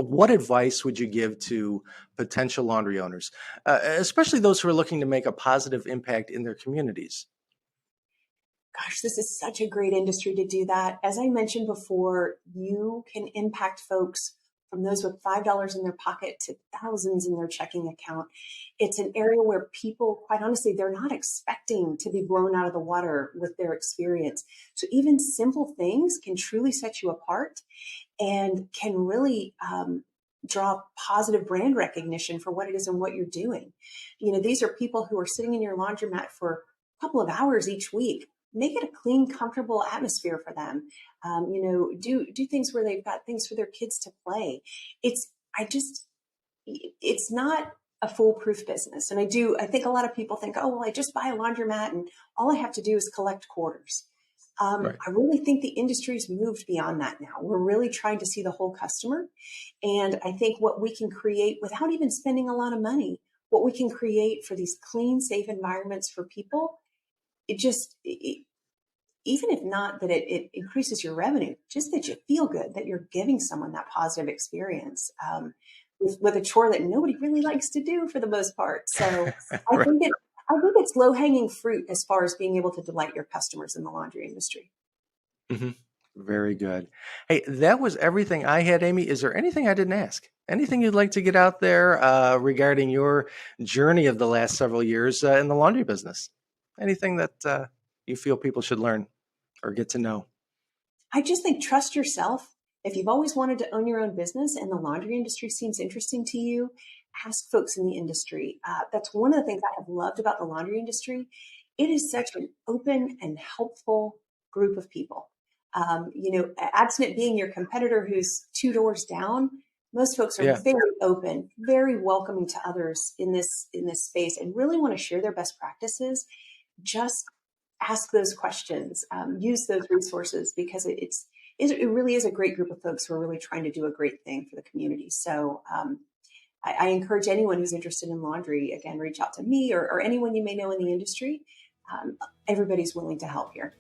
What advice would you give to potential laundry owners, especially those who are looking to make a positive impact in their communities? Gosh, this is such a great industry to do that. As I mentioned before, you can impact folks from those with $5 in their pocket to thousands in their checking account. It's an area where people, quite honestly, they're not expecting to be blown out of the water with their experience. So even simple things can truly set you apart and can really draw positive brand recognition for what it is and what you're doing. These are people who are sitting in your laundromat for a couple of hours each week. Make it a clean, comfortable atmosphere for them. Do things where they've got things for their kids to play. It's I just it's not a foolproof business. And I think a lot of people think, oh, well, I just buy a laundromat and all I have to do is collect quarters. Right. I really think the industry's moved beyond that now. We're really trying to see the whole customer. And I think what we can create without even spending a lot of money, what we can create for these clean, safe environments for people, even if not that it increases your revenue, just that you feel good, that you're giving someone that positive experience with a chore that nobody really likes to do for the most part. So I Right. think it, I think it's low hanging fruit as far as being able to delight your customers in the laundry industry. hmm Very good. Hey, that was everything I had, Amy. Is there anything I didn't ask? Anything you'd like to get out there regarding your journey of the last several years in the laundry business? Anything that you feel people should learn or get to know? I just think trust yourself. If you've always wanted to own your own business and the laundry industry seems interesting to you, ask folks in the industry. That's one of the things I have loved about the laundry industry. It is such an open and helpful group of people. Absent being your competitor who's two doors down, most folks are Yeah. very open, very welcoming to others in this space, and really want to share their best practices. Just ask those questions, use those resources because it really is a great group of folks who are really trying to do a great thing for the community. So I encourage anyone who's interested in laundry, again, reach out to me or anyone you may know in the industry. Everybody's willing to help here.